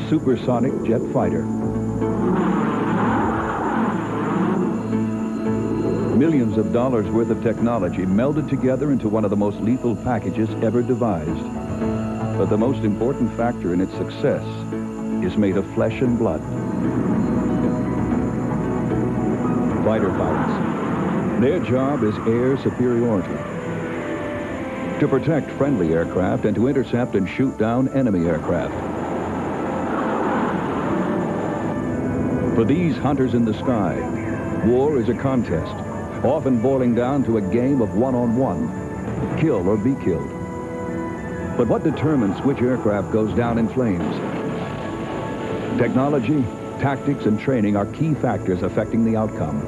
supersonic jet fighter. Millions of dollars worth of technology melded together into one of the most lethal packages ever devised. But the most important factor in its success is made of flesh and blood. Fighter pilots. Their job is air superiority. To protect friendly aircraft and to intercept and shoot down enemy aircraft. For these hunters in the sky, war is a contest, often boiling down to a game of one-on-one, kill or be killed. But what determines which aircraft goes down in flames? Technology, tactics, and training are key factors affecting the outcome.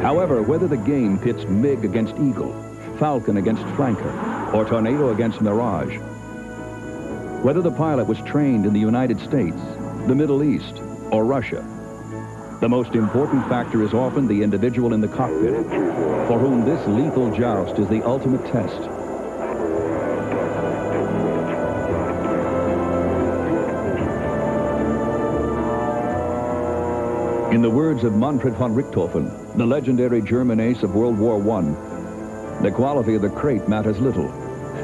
However, whether the game pits MiG against Eagle, Falcon against Flanker, or Tornado against Mirage, whether the pilot was trained in the United States, the Middle East, or Russia, the most important factor is often the individual in the cockpit, for whom this lethal joust is the ultimate test. In the words of Manfred von Richthofen, the legendary German ace of World War I, the quality of the crate matters little.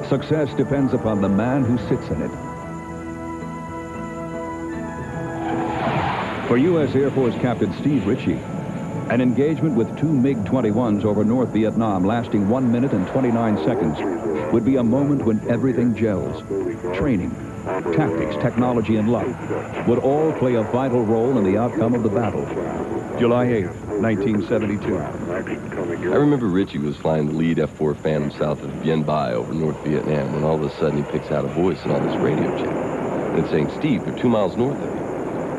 Success depends upon the man who sits in it. For U.S. Air Force Captain Steve Ritchie, an engagement with two MiG-21s over North Vietnam lasting 1 minute and 29 seconds would be a moment when everything gels. Training, tactics, technology, and luck would all play a vital role in the outcome of the battle. July 8th, 1972. I remember Ritchie was flying the lead F-4 Phantom south of Bien Ba over North Vietnam when all of a sudden he picks out a voice on this radio channel. And it's saying, "Steve, they're 2 miles north of you."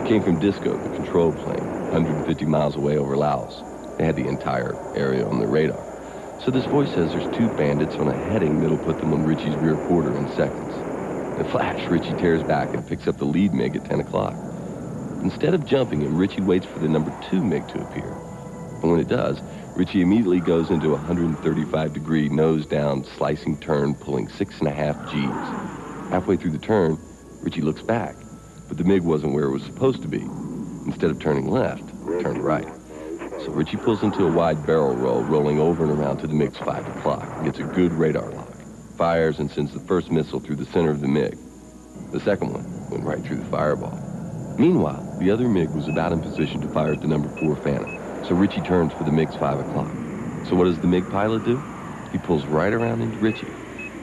It came from Disco, the control plane, 150 miles away over Laos. They had the entire area on their radar. So this voice says there's 2 bandits on a heading that'll put them on Ritchie's rear quarter in seconds. In a flash, Ritchie tears back and picks up the lead MiG at 10 o'clock. Instead of jumping him, Ritchie waits for the number 2 MiG to appear. And when it does, Ritchie immediately goes into a 135-degree nose-down slicing turn, pulling 6.5 Gs. Halfway through the turn, Ritchie looks back, but the MiG wasn't where it was supposed to be. Instead of turning left, it turned right. So Ritchie pulls into a wide barrel roll, rolling over and around to the MiG's 5 o'clock, and gets a good radar lock. Fires and sends the first missile through the center of the MiG. The second one went right through the fireball. Meanwhile, the other MiG was about in position to fire at the number 4 Phantom, so Ritchie turns for the MiG's 5 o'clock. So what does the MiG pilot do? He pulls right around into Ritchie.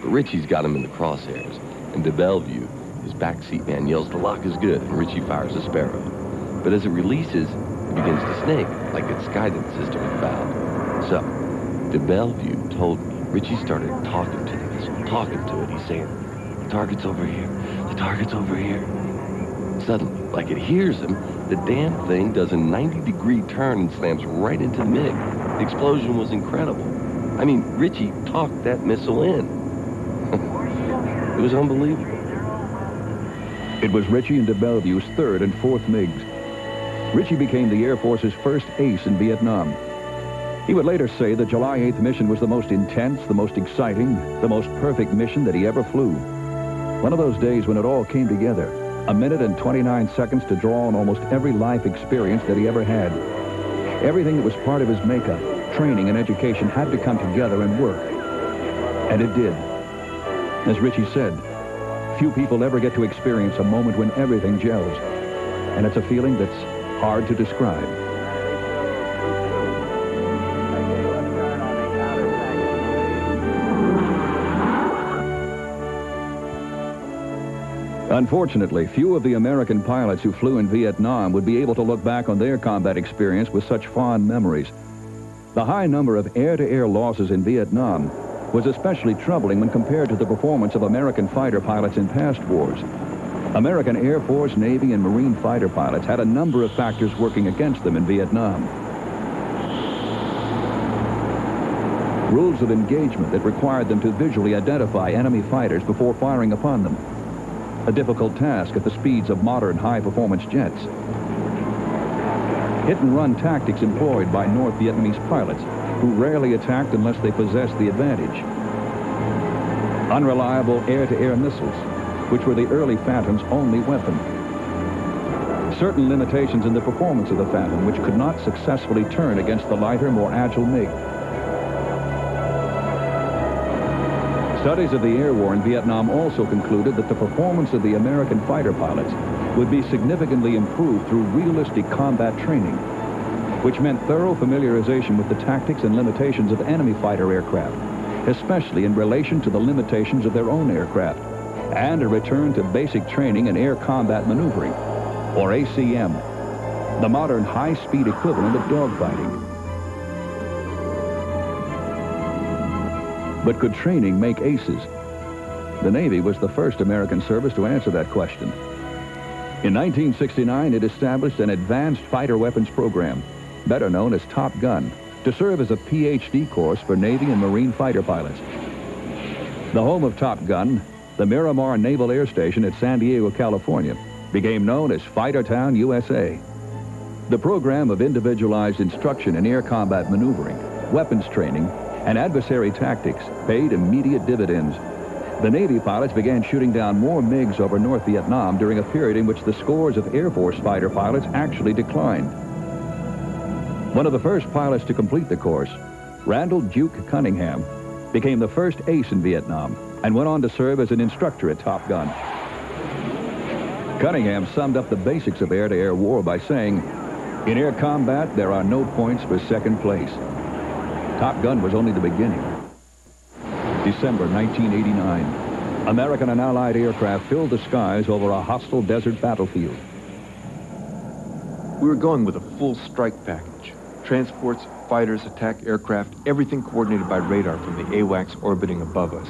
But Ritchie's got him in the crosshairs, and de Bellevue, his backseat man, yells the lock is good, and Ritchie fires a Sparrow. But as it releases, it begins to snake, like its guidance system had found. So, de Bellevue told me Ritchie started talking to the missile, talking to it. He's saying, "The target's over here, the target's over here." Suddenly, like it hears him, the damn thing does a 90-degree turn and slams right into the MiG. The explosion was incredible. I mean, Ritchie talked that missile in. It was unbelievable. It was Ritchie and de Bellevue's 3rd and 4th MiGs. Ritchie became the Air Force's first ace in Vietnam. He would later say the July 8th mission was the most intense, the most exciting, the most perfect mission that he ever flew. One of those days when it all came together. 1 minute and 29 seconds to draw on almost every life experience that he ever had. Everything that was part of his makeup, training, and education had to come together and work. And it did. As Ritchie said, few people ever get to experience a moment when everything gels. And it's a feeling that's hard to describe. Unfortunately, few of the American pilots who flew in Vietnam would be able to look back on their combat experience with such fond memories. The high number of air-to-air losses in Vietnam was especially troubling when compared to the performance of American fighter pilots in past wars. American Air Force, Navy, and Marine fighter pilots had a number of factors working against them in Vietnam. Rules of engagement that required them to visually identify enemy fighters before firing upon them. A difficult task at the speeds of modern high-performance jets. Hit-and-run tactics employed by North Vietnamese pilots who rarely attacked unless they possessed the advantage. Unreliable air-to-air missiles. which were the early Phantom's only weapon. Certain limitations in the performance of the Phantom, which could not successfully turn against the lighter, more agile MiG. Studies of the air war in Vietnam also concluded that the performance of the American fighter pilots would be significantly improved through realistic combat training, which meant thorough familiarization with the tactics and limitations of enemy fighter aircraft, especially in relation to the limitations of their own aircraft, and a return to basic training in air combat maneuvering, or ACM, the modern high-speed equivalent of dogfighting. But could training make aces? The Navy was the first American service to answer that question. In 1969, it established an advanced fighter weapons program, better known as Top Gun, to serve as a PhD course for Navy and Marine fighter pilots. The home of Top Gun, the Miramar Naval Air Station at San Diego, California, became known as Fighter Town, USA. The program of individualized instruction in air combat maneuvering, weapons training, and adversary tactics paid immediate dividends. The Navy pilots began shooting down more MiGs over North Vietnam during a period in which the scores of Air Force fighter pilots actually declined. One of the first pilots to complete the course, Randall Duke Cunningham, became the first ace in Vietnam and went on to serve as an instructor at Top Gun. Cunningham summed up the basics of air-to-air war by saying, "In air combat, there are no points for second place." Top Gun was only the beginning. December 1989. American and Allied aircraft filled the skies over a hostile desert battlefield. We were going with a full strike package. Transports, fighters, attack aircraft, everything coordinated by radar from the AWACS orbiting above us.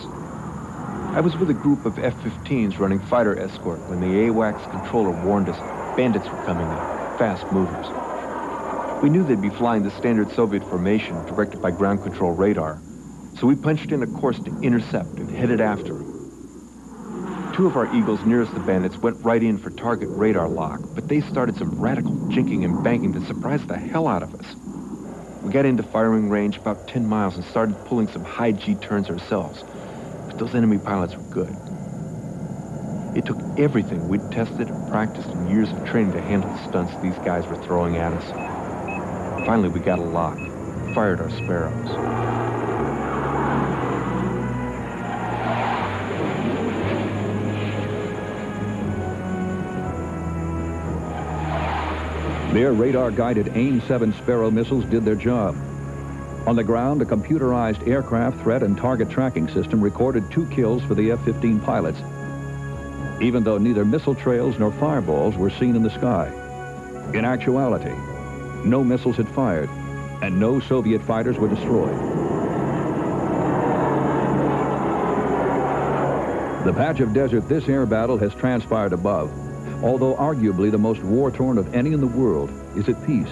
I was with a group of F-15s running fighter escort when the AWACS controller warned us bandits were coming in, fast movers. We knew they'd be flying the standard Soviet formation directed by ground control radar, so we punched in a course to intercept and headed after them. Two of our Eagles nearest the bandits went right in for target radar lock, but they started some radical jinking and banging that surprised the hell out of us. We got into firing range about 10 miles and started pulling some high G turns ourselves, but those enemy pilots were good. It took everything we'd tested and practiced in years of training to handle the stunts these guys were throwing at us. Finally, we got a lock, fired our Sparrows. Their radar-guided AIM-7 Sparrow missiles did their job. On the ground, a computerized aircraft threat and target tracking system recorded 2 kills for the F-15 pilots, even though neither missile trails nor fireballs were seen in the sky. In actuality, no missiles had fired, and no Soviet fighters were destroyed. The patch of desert this air battle has transpired above, although arguably the most war-torn of any in the world, is at peace.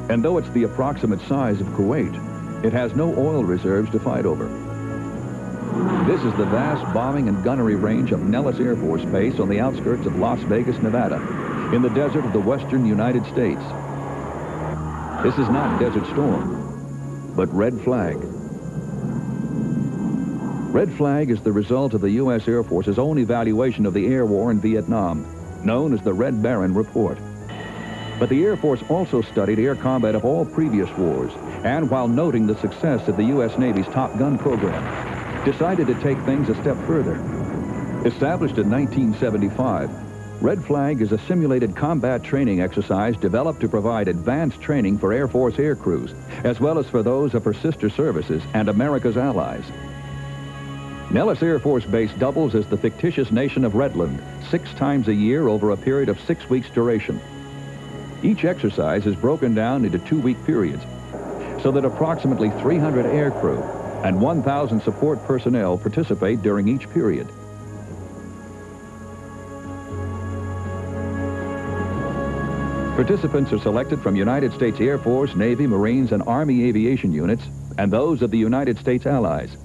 And though it's the approximate size of Kuwait, it has no oil reserves to fight over. This is the vast bombing and gunnery range of Nellis Air Force Base on the outskirts of Las Vegas, Nevada, in the desert of the western United States. This is not Desert Storm, but Red Flag. Red Flag is the result of the U.S. Air Force's own evaluation of the air war in Vietnam, known as the Red Baron Report. But the Air Force also studied air combat of all previous wars, and while noting the success of the U.S. Navy's Top Gun program, decided to take things a step further. Established in 1975, Red Flag is a simulated combat training exercise developed to provide advanced training for Air Force air crews, as well as for those of her sister services and America's allies. Nellis Air Force Base doubles as the fictitious nation of Redland 6 times a year over a period of 6 weeks duration. Each exercise is broken down into 2-week periods, so that approximately 300 air crew and 1,000 support personnel participate during each period. Participants are selected from United States Air Force, Navy, Marines, and Army aviation units, and those of the United States allies.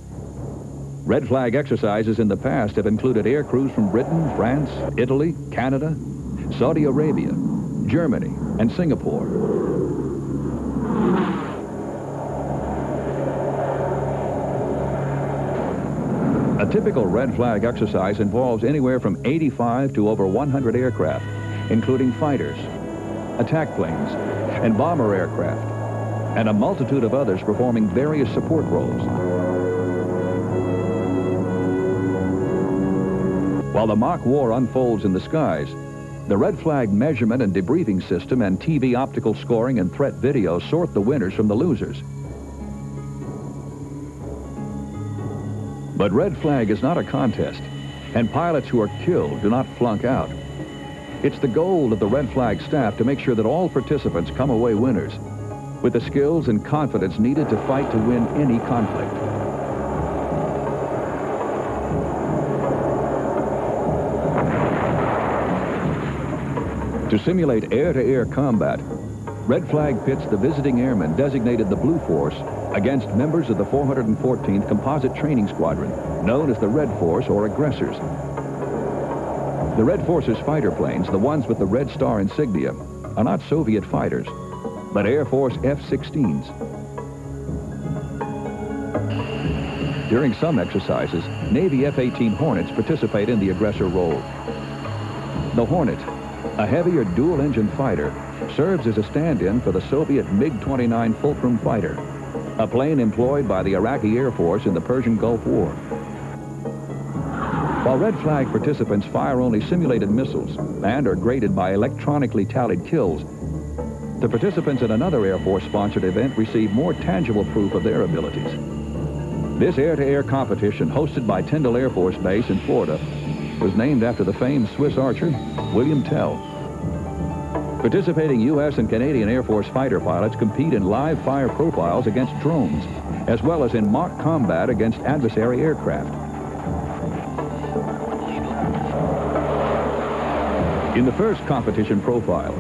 Red Flag exercises in the past have included air crews from Britain, France, Italy, Canada, Saudi Arabia, Germany, and Singapore. A typical red flag exercise involves anywhere from 85 to over 100 aircraft, including fighters, attack planes, and bomber aircraft, and a multitude of others performing various support roles. While the mock war unfolds in the skies, the red flag measurement and debriefing system and TV optical scoring and threat video sort the winners from the losers. But red flag is not a contest, and pilots who are killed do not flunk out. It's the goal of the red flag staff to make sure that all participants come away winners, with the skills and confidence needed to fight to win any conflict. To simulate air-to-air combat, red flag pits the visiting airmen designated the Blue Force against members of the 414th Composite Training Squadron, known as the Red Force or aggressors. The Red Force's fighter planes, the ones with the Red Star insignia, are not Soviet fighters, but Air Force F-16s. During some exercises, Navy F-18 Hornets participate in the aggressor role. The Hornet, a heavier dual-engine fighter, serves as a stand-in for the Soviet MiG-29 Fulcrum fighter, a plane employed by the Iraqi Air Force in the Persian Gulf War. While red flag participants fire only simulated missiles and are graded by electronically tallied kills, the participants in another Air Force-sponsored event receive more tangible proof of their abilities. This air-to-air competition, hosted by Tyndall Air Force Base in Florida, was named after the famed Swiss archer, William Tell. Participating U.S. and Canadian Air Force fighter pilots compete in live fire profiles against drones, as well as in mock combat against adversary aircraft. In the first competition profile,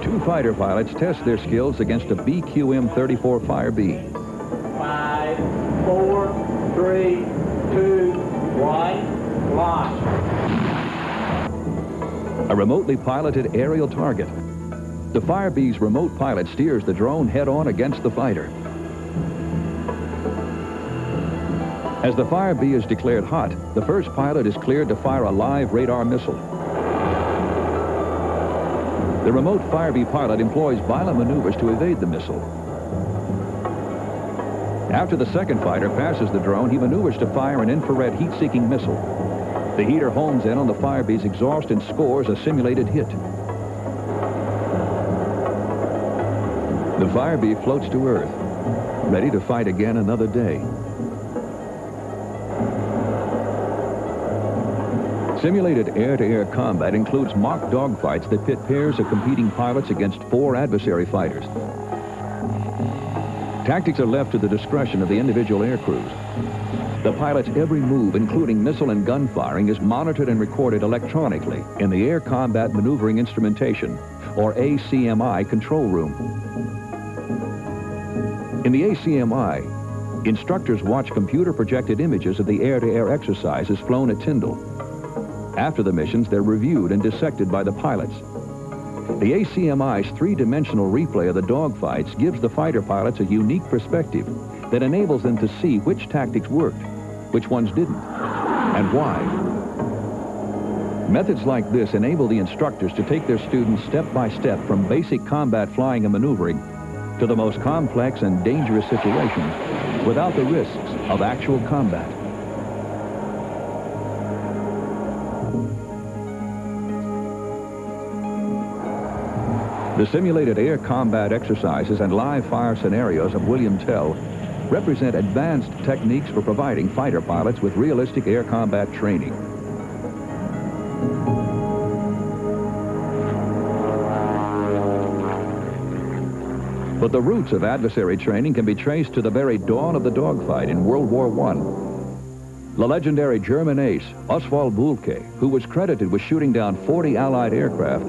2 fighter pilots test their skills against a BQM-34 Firebee. 5, 4, 3, 2, 1, launch. A remotely piloted aerial target. The Firebee's remote pilot steers the drone head-on against the fighter. As the Firebee is declared hot, the first pilot is cleared to fire a live radar missile. The remote Firebee pilot employs violent maneuvers to evade the missile. After the second fighter passes the drone, he maneuvers to fire an infrared heat-seeking missile. The heater homes in on the Firebee's exhaust and scores a simulated hit. The Firebee floats to Earth, ready to fight again another day. Simulated air-to-air combat includes mock dogfights that pit pairs of competing pilots against 4 adversary fighters. Tactics are left to the discretion of the individual air crews. The pilot's every move, including missile and gun firing, is monitored and recorded electronically in the Air Combat Maneuvering Instrumentation, or ACMI, control room. In the ACMI, instructors watch computer-projected images of the air-to-air exercises flown at Tyndall. After the missions, they're reviewed and dissected by the pilots. The ACMI's 3-dimensional replay of the dogfights gives the fighter pilots a unique perspective that enables them to see which tactics worked, which ones didn't, and why. Methods like this enable the instructors to take their students step by step from basic combat flying and maneuvering to the most complex and dangerous situations without the risks of actual combat. The simulated air combat exercises and live fire scenarios of William Tell represent advanced techniques for providing fighter pilots with realistic air combat training. But the roots of adversary training can be traced to the very dawn of the dogfight in World War I. The legendary German ace, Oswald Boelcke, who was credited with shooting down 40 Allied aircraft,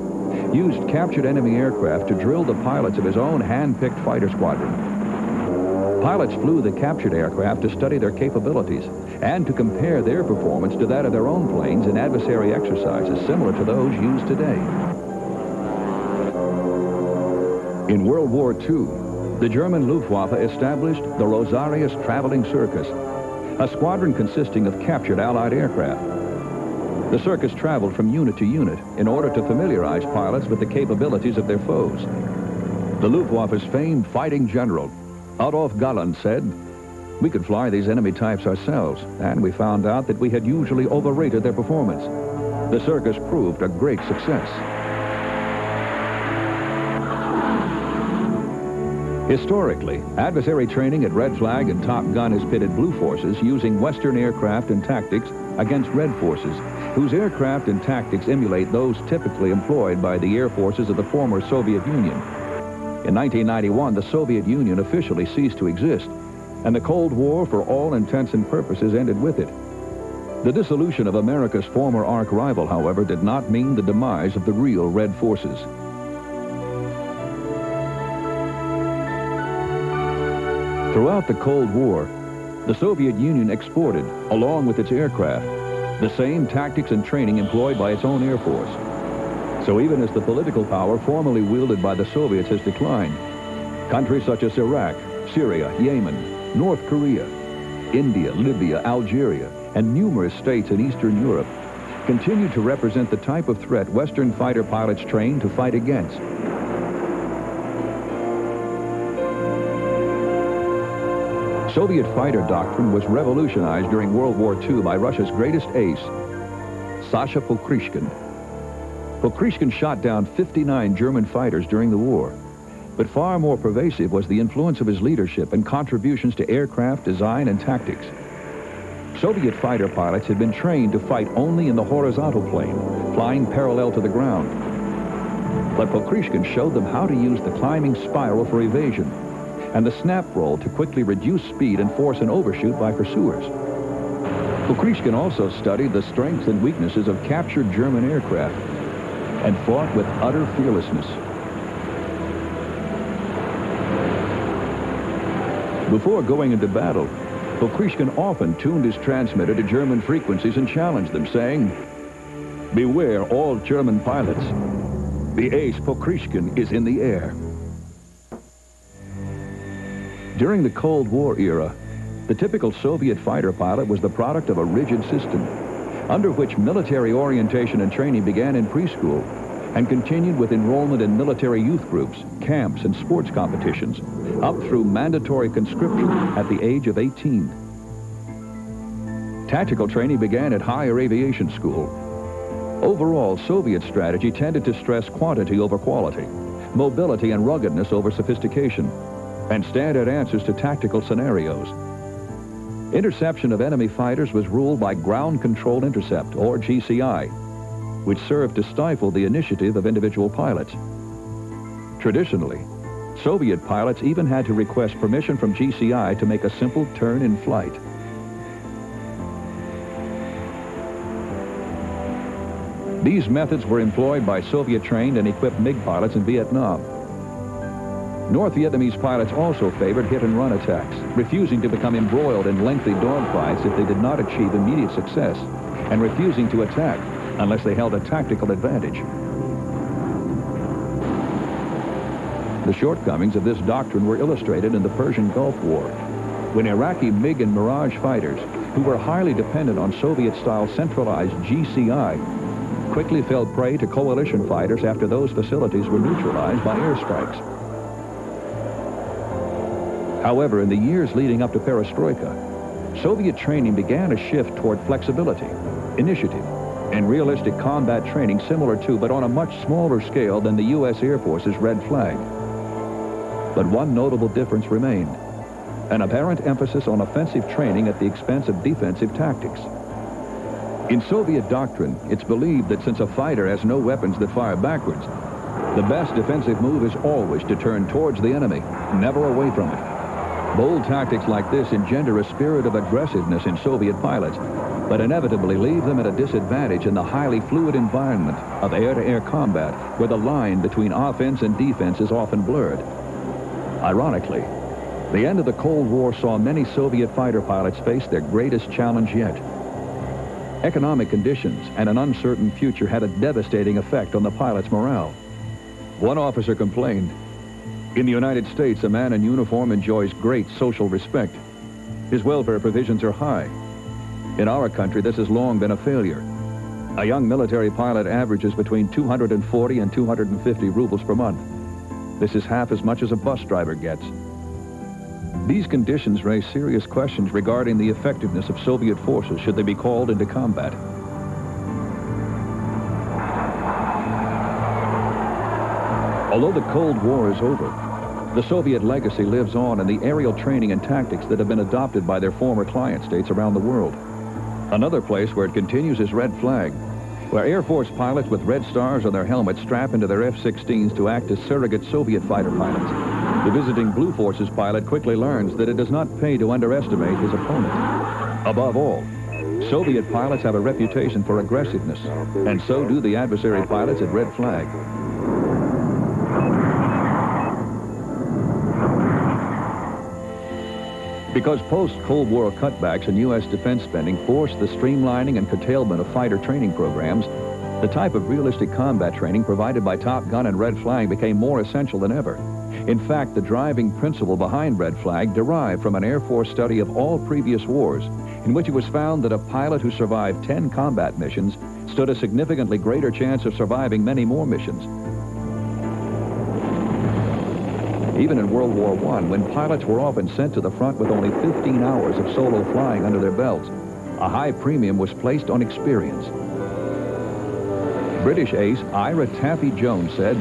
used captured enemy aircraft to drill the pilots of his own hand-picked fighter squadron. Pilots flew the captured aircraft to study their capabilities and to compare their performance to that of their own planes in adversary exercises similar to those used today. In World War II, the German Luftwaffe established the Rosarius Traveling Circus, a squadron consisting of captured Allied aircraft. The circus traveled from unit to unit in order to familiarize pilots with the capabilities of their foes. The Luftwaffe's famed fighting general, Adolf Galland, said, "We could fly these enemy types ourselves, and we found out that we had usually overrated their performance. The circus proved a great success." Historically, adversary training at Red Flag and Top Gun has pitted blue forces using Western aircraft and tactics against red forces, whose aircraft and tactics emulate those typically employed by the air forces of the former Soviet Union. In 1991, the Soviet Union officially ceased to exist, and the Cold War, for all intents and purposes, ended with it. The dissolution of America's former arch rival, however, did not mean the demise of the real red forces. Throughout the Cold War, the Soviet Union exported, along with its aircraft, the same tactics and training employed by its own Air Force. So even as the political power formerly wielded by the Soviets has declined, countries such as Iraq, Syria, Yemen, North Korea, India, Libya, Algeria, and numerous states in Eastern Europe continue to represent the type of threat Western fighter pilots trained to fight against. Soviet fighter doctrine was revolutionized during World War II by Russia's greatest ace, Sasha Pokrishkin. Pokrishkin shot down 59 German fighters during the war, but far more pervasive was the influence of his leadership and contributions to aircraft design and tactics. Soviet fighter pilots had been trained to fight only in the horizontal plane, flying parallel to the ground. But Pokrishkin showed them how to use the climbing spiral for evasion and the snap roll to quickly reduce speed and force an overshoot by pursuers. Pokrishkin also studied the strengths and weaknesses of captured German aircraft and fought with utter fearlessness. Before going into battle, Pokrishkin often tuned his transmitter to German frequencies and challenged them, saying, "Beware all German pilots. The ace Pokrishkin is in the air." During the Cold War era, the typical Soviet fighter pilot was the product of a rigid system, under which military orientation and training began in preschool and continued with enrollment in military youth groups, camps, and sports competitions, up through mandatory conscription at the age of 18. Tactical training began at higher aviation school. Overall, Soviet strategy tended to stress quantity over quality, mobility and ruggedness over sophistication, and standard answers to tactical scenarios. Interception of enemy fighters was ruled by ground control intercept, or GCI, which served to stifle the initiative of individual pilots. Traditionally, Soviet pilots even had to request permission from GCI to make a simple turn in flight. These methods were employed by Soviet-trained and equipped MiG pilots in Vietnam. North Vietnamese pilots also favored hit-and-run attacks, refusing to become embroiled in lengthy dogfights if they did not achieve immediate success, and refusing to attack unless they held a tactical advantage. The shortcomings of this doctrine were illustrated in the Persian Gulf War, when Iraqi MiG and Mirage fighters, who were highly dependent on Soviet-style centralized GCI, quickly fell prey to coalition fighters after those facilities were neutralized by airstrikes. However, in the years leading up to Perestroika, Soviet training began a shift toward flexibility, initiative, and realistic combat training similar to, but on a much smaller scale than the U.S. Air Force's Red Flag. But one notable difference remained: an apparent emphasis on offensive training at the expense of defensive tactics. In Soviet doctrine, it's believed that since a fighter has no weapons that fire backwards, the best defensive move is always to turn towards the enemy, never away from it. Bold tactics like this engender a spirit of aggressiveness in Soviet pilots, but inevitably leave them at a disadvantage in the highly fluid environment of air-to-air combat, where the line between offense and defense is often blurred. Ironically, the end of the Cold War saw many Soviet fighter pilots face their greatest challenge yet. Economic conditions and an uncertain future had a devastating effect on the pilots' morale. One officer complained, "In the United States, a man in uniform enjoys great social respect. His welfare provisions are high. In our country, this has long been a failure. A young military pilot averages between 240 and 250 rubles per month. This is half as much as a bus driver gets. These conditions raise serious questions regarding the effectiveness of Soviet forces should they be called into combat. Although the Cold War is over, the Soviet legacy lives on in the aerial training and tactics that have been adopted by their former client states around the world. Another place where it continues is Red Flag, where Air Force pilots with red stars on their helmets strap into their F-16s to act as surrogate Soviet fighter pilots. The visiting Blue Forces pilot quickly learns that it does not pay to underestimate his opponent. Above all, Soviet pilots have a reputation for aggressiveness, and so do the adversary pilots at Red Flag. Because post-Cold War cutbacks in U.S. defense spending forced the streamlining and curtailment of fighter training programs, the type of realistic combat training provided by Top Gun and Red Flag became more essential than ever. In fact, the driving principle behind Red Flag derived from an Air Force study of all previous wars, in which it was found that a pilot who survived 10 combat missions stood a significantly greater chance of surviving many more missions. Even in World War I, when pilots were often sent to the front with only 15 hours of solo flying under their belts, a high premium was placed on experience. British ace Ira Taffy Jones said,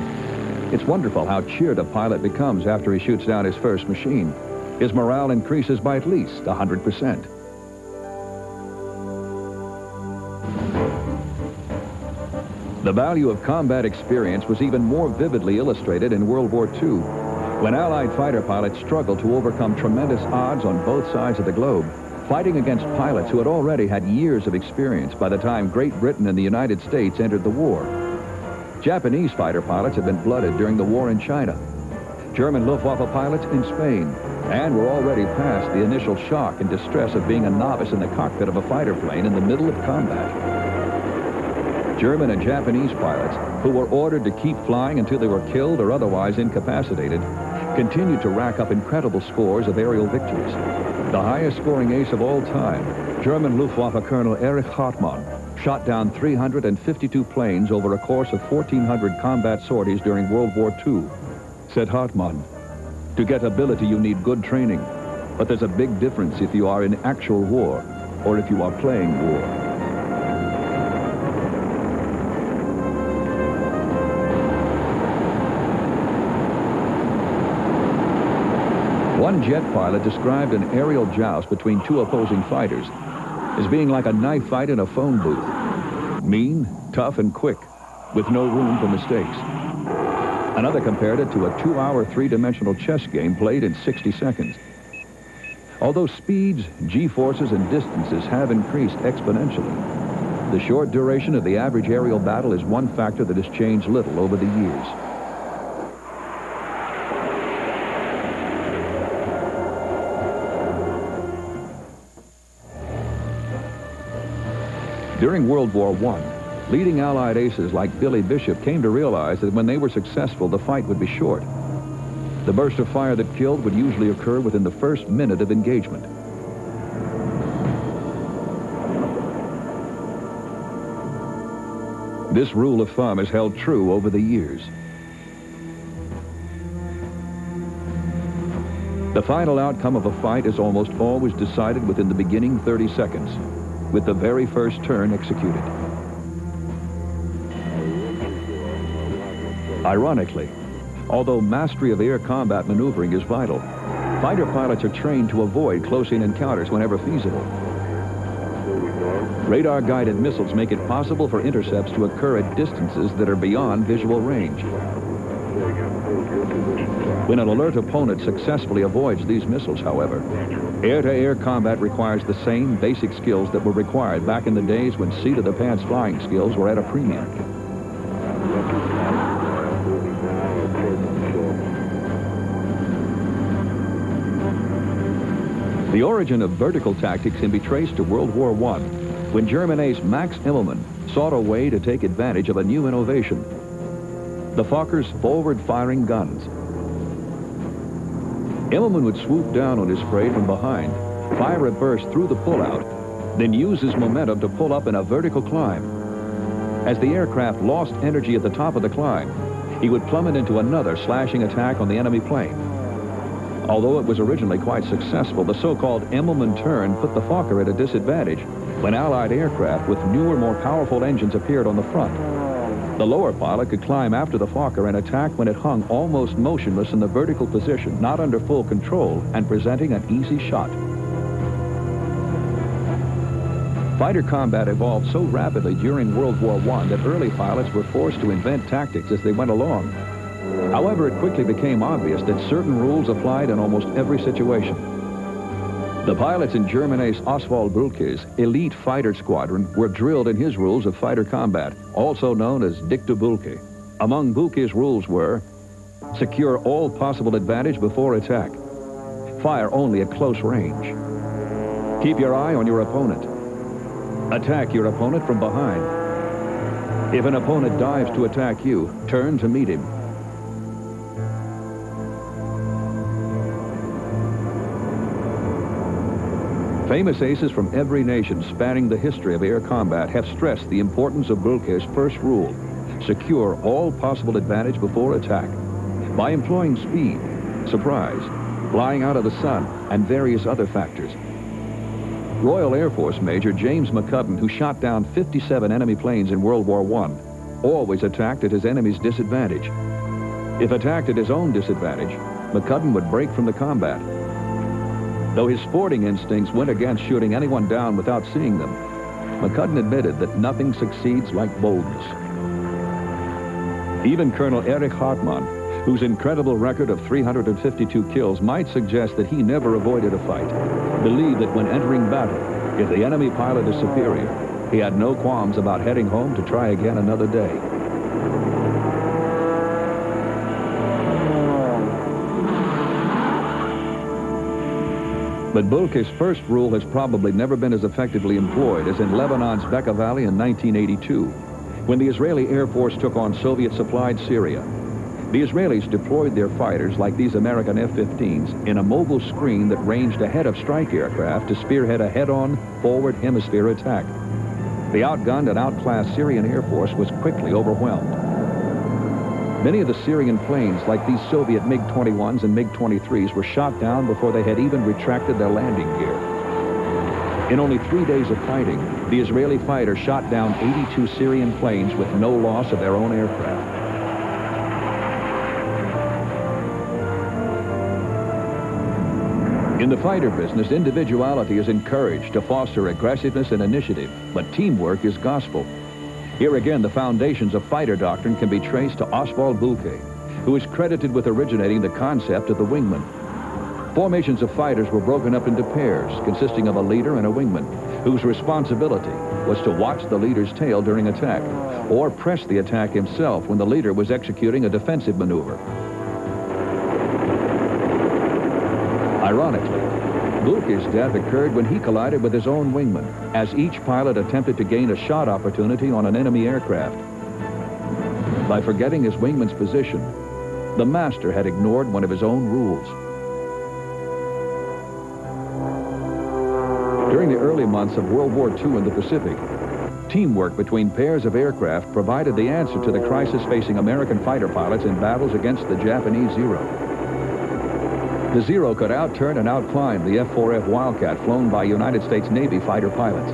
"It's wonderful how cheered a pilot becomes after he shoots down his first machine. His morale increases by at least 100%. The value of combat experience was even more vividly illustrated in World War II, when Allied fighter pilots struggled to overcome tremendous odds on both sides of the globe, fighting against pilots who had already had years of experience by the time Great Britain and the United States entered the war. Japanese fighter pilots had been blooded during the war in China, German Luftwaffe pilots in Spain, and were already past the initial shock and distress of being a novice in the cockpit of a fighter plane in the middle of combat. German and Japanese pilots, who were ordered to keep flying until they were killed or otherwise incapacitated, continued to rack up incredible scores of aerial victories. The highest scoring ace of all time, German Luftwaffe Colonel Erich Hartmann, shot down 352 planes over a course of 1,400 combat sorties during World War II. Said Hartmann, "To get ability, you need good training, but there's a big difference if you are in actual war or if you are playing war." One jet pilot described an aerial joust between two opposing fighters as being like a knife fight in a phone booth. Mean, tough, and quick, with no room for mistakes. Another compared it to a 2-hour three-dimensional chess game played in 60 seconds. Although speeds, G-forces, and distances have increased exponentially, the short duration of the average aerial battle is one factor that has changed little over the years. During World War I, leading Allied aces like Billy Bishop came to realize that when they were successful, the fight would be short. The burst of fire that killed would usually occur within the first minute of engagement. This rule of thumb has held true over the years. The final outcome of a fight is almost always decided within the beginning 30 seconds. With the very first turn executed. Ironically, although mastery of air combat maneuvering is vital, fighter pilots are trained to avoid close-in encounters whenever feasible. Radar-guided missiles make it possible for intercepts to occur at distances that are beyond visual range. When an alert opponent successfully avoids these missiles, however, air-to-air combat requires the same basic skills that were required back in the days when seat-of-the-pants flying skills were at a premium. The origin of vertical tactics can be traced to World War I, when German ace Max Immelmann sought a way to take advantage of a new innovation: the Fokker's forward-firing guns. Immelmann would swoop down on his prey from behind fire a burst through the pullout, then use his momentum to pull up in a vertical climb. As the aircraft lost energy at the top of the climb, he would plummet into another slashing attack on the enemy plane. Although it was originally quite successful, the so-called Immelmann turn put the Fokker at a disadvantage when Allied aircraft with newer, more powerful engines appeared on the front. The lower pilot could climb after the Fokker and attack when it hung almost motionless in the vertical position, not under full control, and presenting an easy shot. Fighter combat evolved so rapidly during World War I that early pilots were forced to invent tactics as they went along. However, it quickly became obvious that certain rules applied in almost every situation. The pilots in German ace Oswald Bülke's elite fighter squadron were drilled in his rules of fighter combat, also known as Dicta Bülke. Among Bülke's rules were: secure all possible advantage before attack, fire only at close range, keep your eye on your opponent, attack your opponent from behind. If an opponent dives to attack you, turn to meet him. Famous aces from every nation spanning the history of air combat have stressed the importance of Bülke's first rule: secure all possible advantage before attack, by employing speed, surprise, flying out of the sun, and various other factors. Royal Air Force Major James McCudden, who shot down 57 enemy planes in World War I, always attacked at his enemy's disadvantage. If attacked at his own disadvantage, McCudden would break from the combat. Though his sporting instincts went against shooting anyone down without seeing them, McCudden admitted that nothing succeeds like boldness. Even Colonel Erich Hartmann, whose incredible record of 352 kills might suggest that he never avoided a fight, believed that when entering battle, if the enemy pilot is superior, he had no qualms about heading home to try again another day. But Bülke's first rule has probably never been as effectively employed as in Lebanon's Bekaa Valley in 1982, when the Israeli Air Force took on Soviet-supplied Syria. The Israelis deployed their fighters, like these American F-15s, in a mobile screen that ranged ahead of strike aircraft to spearhead a head-on forward hemisphere attack. The outgunned and outclassed Syrian Air Force was quickly overwhelmed. Many of the Syrian planes, like these Soviet MiG-21s and MiG-23s, were shot down before they had even retracted their landing gear. In only 3 days of fighting, the Israeli fighters shot down 82 Syrian planes with no loss of their own aircraft. In the fighter business, individuality is encouraged to foster aggressiveness and initiative, but teamwork is gospel. Here again, the foundations of fighter doctrine can be traced to Oswald Bülke, who is credited with originating the concept of the wingman. Formations of fighters were broken up into pairs, consisting of a leader and a wingman, whose responsibility was to watch the leader's tail during attack, or press the attack himself when the leader was executing a defensive maneuver. Ironically, Bülke's death occurred when he collided with his own wingman, as each pilot attempted to gain a shot opportunity on an enemy aircraft. By forgetting his wingman's position, the master had ignored one of his own rules. During the early months of World War II in the Pacific, teamwork between pairs of aircraft provided the answer to the crisis facing American fighter pilots in battles against the Japanese Zero. The Zero could outturn and outclimb the F-4F Wildcat flown by United States Navy fighter pilots.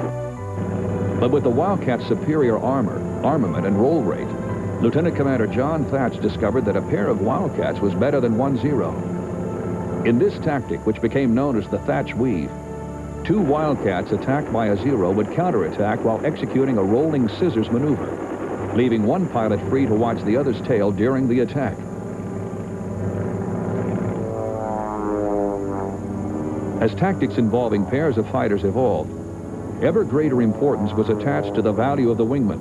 But with the Wildcat's superior armor, armament, and roll rate, Lieutenant Commander John Thatch discovered that a pair of Wildcats was better than one Zero. In this tactic, which became known as the Thatch Weave, two Wildcats attacked by a Zero would counterattack while executing a rolling scissors maneuver, leaving one pilot free to watch the other's tail during the attack. As tactics involving pairs of fighters evolved, ever greater importance was attached to the value of the wingman.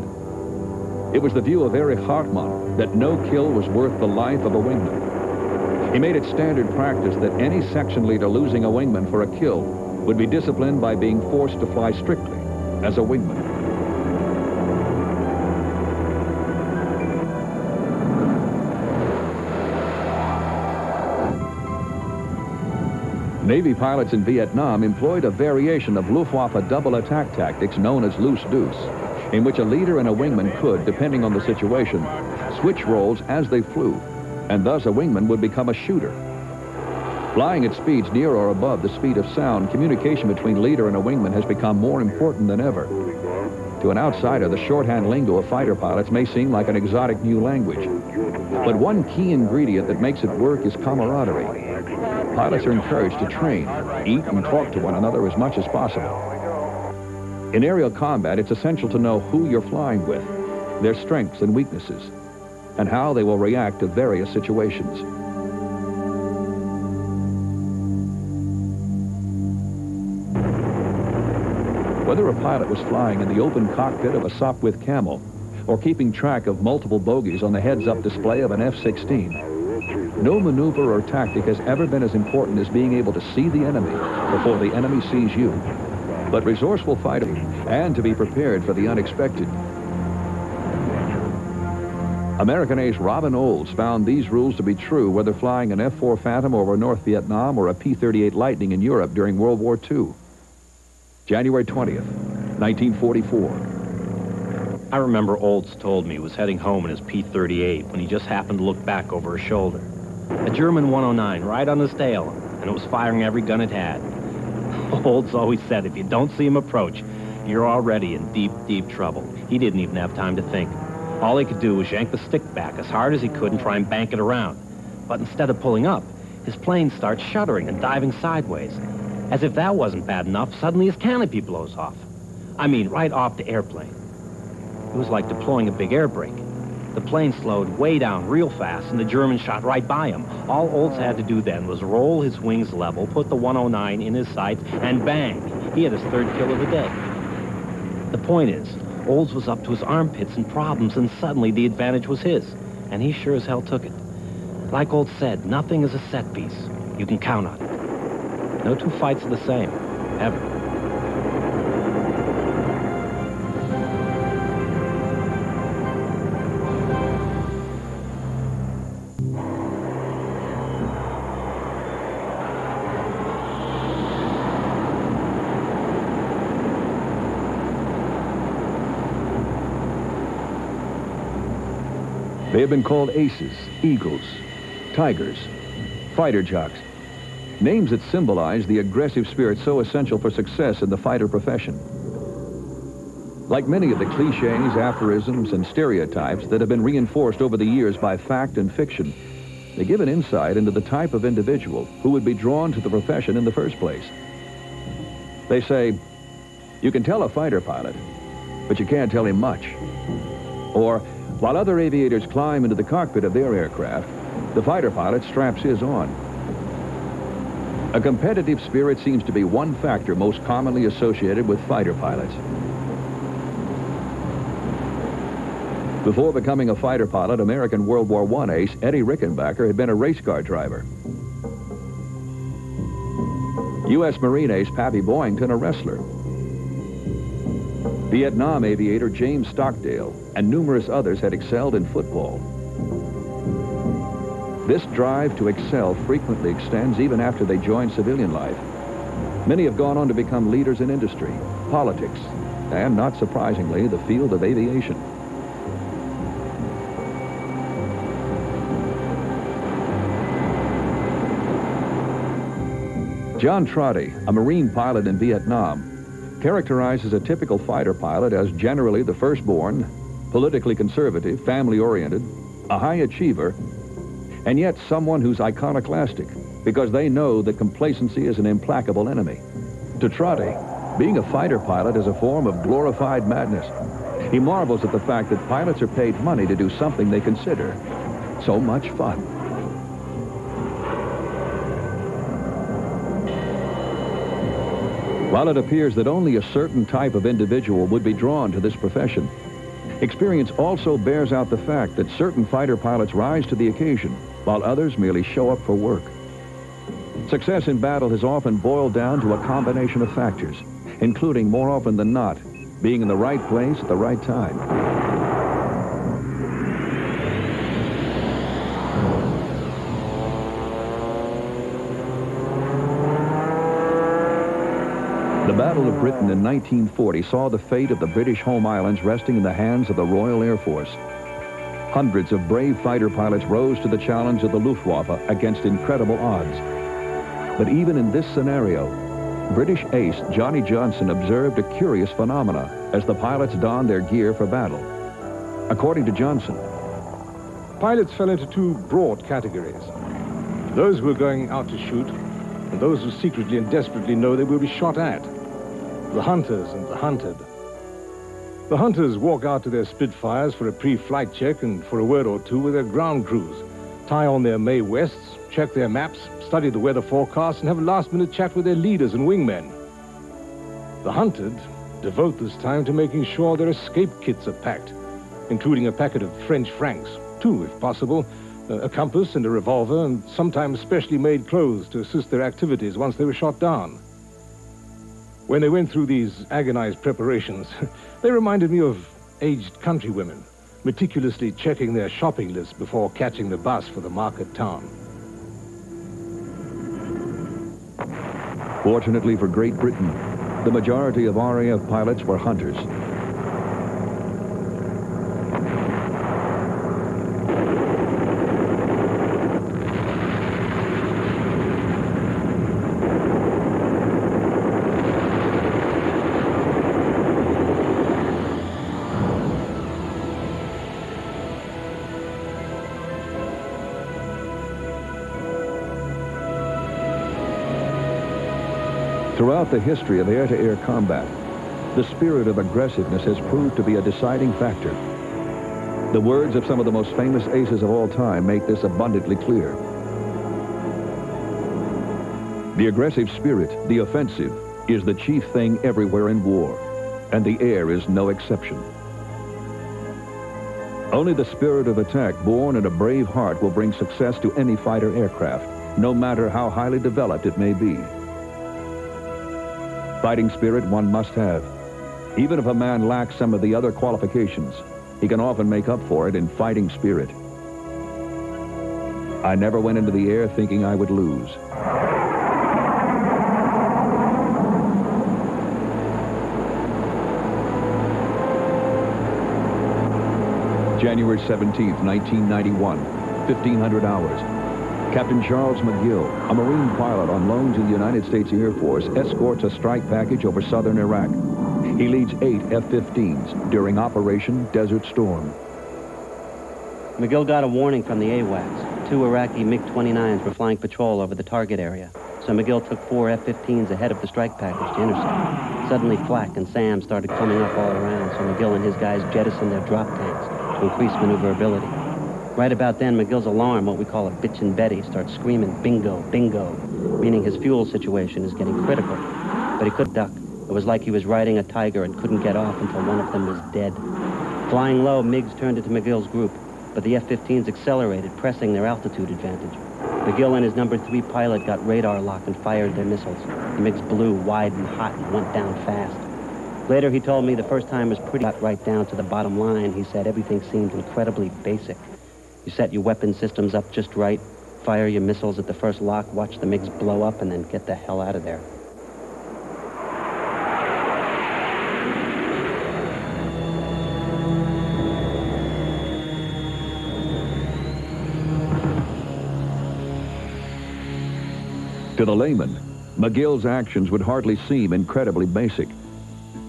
It was the view of Erich Hartmann that no kill was worth the life of a wingman. He made it standard practice that any section leader losing a wingman for a kill would be disciplined by being forced to fly strictly as a wingman. Navy pilots in Vietnam employed a variation of Luftwaffe double attack tactics known as loose deuce, in which a leader and a wingman could, depending on the situation, switch roles as they flew, and thus a wingman would become a shooter. Flying at speeds near or above the speed of sound, communication between leader and a wingman has become more important than ever. To an outsider, the shorthand lingo of fighter pilots may seem like an exotic new language. But one key ingredient that makes it work is camaraderie. Pilots are encouraged to train, eat, and talk to one another as much as possible. In aerial combat, it's essential to know who you're flying with, their strengths and weaknesses, and how they will react to various situations. Whether a pilot was flying in the open cockpit of a Sopwith Camel or keeping track of multiple bogies on the heads-up display of an F-16, no maneuver or tactic has ever been as important as being able to see the enemy before the enemy sees you. But resourceful fighting and to be prepared for the unexpected. American ace Robin Olds found these rules to be true whether flying an F-4 Phantom over North Vietnam or a P-38 Lightning in Europe during World War II. January 20th, 1944. I remember Olds told me he was heading home in his P-38 when he just happened to look back over his shoulder. A German 109 right on his tail, and it was firing every gun it had. Olds always said if you don't see him approach, you're already in deep, deep trouble. He didn't even have time to think. All he could do was yank the stick back as hard as he could and try and bank it around. But instead of pulling up, his plane starts shuddering and diving sideways. As if that wasn't bad enough, suddenly his canopy blows off. I mean, right off the airplane. It was like deploying a big air brake. The plane slowed way down real fast, and the German shot right by him. All Olds had to do then was roll his wings level, put the 109 in his sights, and bang! He had his third kill of the day. The point is, Olds was up to his armpits in problems, and suddenly the advantage was his. And he sure as hell took it. Like Olds said, nothing is a set piece. You can count on it. No two fights are the same, ever. They have been called aces, eagles, tigers, fighter jocks. Names that symbolize the aggressive spirit so essential for success in the fighter profession. Like many of the cliches, aphorisms, and stereotypes that have been reinforced over the years by fact and fiction, they give an insight into the type of individual who would be drawn to the profession in the first place. They say, you can tell a fighter pilot, but you can't tell him much. Or, while other aviators climb into the cockpit of their aircraft, the fighter pilot straps his on. A competitive spirit seems to be one factor most commonly associated with fighter pilots. Before becoming a fighter pilot, American World War I ace Eddie Rickenbacker had been a race car driver. U.S. Marine ace Pappy Boyington, a wrestler. Vietnam aviator James Stockdale and numerous others had excelled in football. This drive to excel frequently extends even after they join civilian life. Many have gone on to become leaders in industry, politics, and, not surprisingly, the field of aviation. John Trotty, a Marine pilot in Vietnam, characterizes a typical fighter pilot as generally the firstborn, politically conservative, family-oriented, a high achiever, and yet someone who's iconoclastic because they know that complacency is an implacable enemy. To Trotty, being a fighter pilot is a form of glorified madness. He marvels at the fact that pilots are paid money to do something they consider so much fun. While it appears that only a certain type of individual would be drawn to this profession, experience also bears out the fact that certain fighter pilots rise to the occasion, while others merely show up for work. Success in battle has often boiled down to a combination of factors, including, more often than not, being in the right place at the right time. The Battle of Britain in 1940 saw the fate of the British home islands resting in the hands of the Royal Air Force. Hundreds of brave fighter pilots rose to the challenge of the Luftwaffe against incredible odds. But even in this scenario, British ace Johnny Johnson observed a curious phenomena as the pilots donned their gear for battle. According to Johnson, pilots fell into two broad categories. Those who are going out to shoot, and those who secretly and desperately know they will be shot at. The hunters and the hunted. The hunters walk out to their Spitfires for a pre-flight check and for a word or two with their ground crews, tie on their Mae Wests, check their maps, study the weather forecast, and have a last-minute chat with their leaders and wingmen. The hunted devote this time to making sure their escape kits are packed, including a packet of French francs, two if possible, a compass and a revolver, and sometimes specially made clothes to assist their activities once they were shot down. When they went through these agonized preparations, they reminded me of aged countrywomen, meticulously checking their shopping list before catching the bus for the market town. fortunately for Great Britain, the majority of RAF pilots were hunters. Throughout the history of air-to-air combat, the spirit of aggressiveness has proved to be a deciding factor. The words of some of the most famous aces of all time make this abundantly clear. The aggressive spirit, the offensive, is the chief thing everywhere in war, and the air is no exception. Only the spirit of attack born in a brave heart will bring success to any fighter aircraft, no matter how highly developed it may be. Fighting spirit one must have. Even if a man lacks some of the other qualifications, he can often make up for it in fighting spirit. I never went into the air thinking I would lose. January 17th, 1991, 1500 hours. Captain Charles McGill, a Marine pilot on loan to the United States Air Force, escorts a strike package over southern Iraq. He leads 8 F-15s during Operation Desert Storm. McGill got a warning from the AWACS. 2 Iraqi MiG-29s were flying patrol over the target area, so McGill took 4 F-15s ahead of the strike package to intercept. Suddenly, flak and SAM started coming up all around, so McGill and his guys jettisoned their drop tanks to increase maneuverability. Right about then, McGill's alarm, what we call a bitchin' Betty, starts screaming, bingo, bingo, meaning his fuel situation is getting critical. But he couldn't duck. It was like he was riding a tiger and couldn't get off until one of them was dead. Flying low, MiGs turned into McGill's group, but the F-15s accelerated, pressing their altitude advantage. McGill and his number 3 pilot got radar lock and fired their missiles. The MiGs blew wide and hot and went down fast. Later, he told me the first time was pretty got right down to the bottom line. He said everything seemed incredibly basic. You set your weapon systems up just right, fire your missiles at the first lock, watch the MiGs blow up, and then get the hell out of there. To the layman, McGill's actions would hardly seem incredibly basic.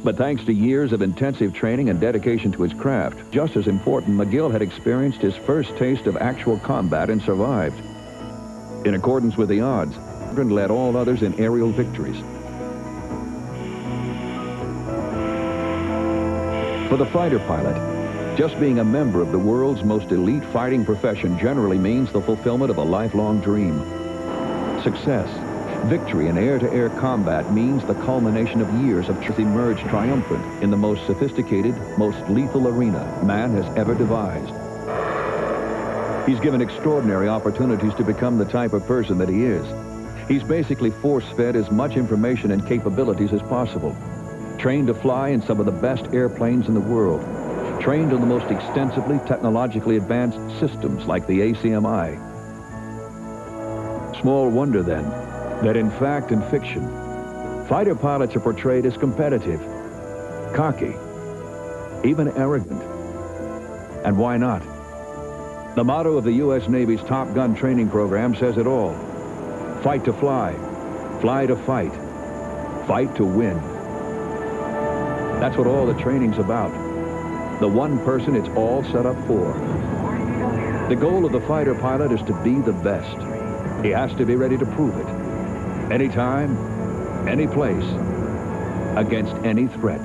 But thanks to years of intensive training and dedication to his craft, just as important, McGill had experienced his first taste of actual combat and survived. In accordance with the odds, he led all others in aerial victories. For the fighter pilot, just being a member of the world's most elite fighting profession generally means the fulfillment of a lifelong dream. Success, victory in air-to-air combat means the culmination of years of emerged triumphant in the most sophisticated, most lethal arena man has ever devised. He's given extraordinary opportunities to become the type of person that he is. He's basically force-fed as much information and capabilities as possible. Trained to fly in some of the best airplanes in the world. Trained on the most extensively technologically advanced systems like the ACMI. Small wonder, then, that in fact and fiction, Fighter pilots are portrayed as competitive, cocky, even arrogant. And why not? The motto of the U.S. Navy's Top Gun training program says it all. Fight to fly, fly to fight, fight to win. That's what all the training's about. The one person it's all set up for. The goal of the fighter pilot is to be the best. He has to be ready to prove it. Anytime, any place, against any threat.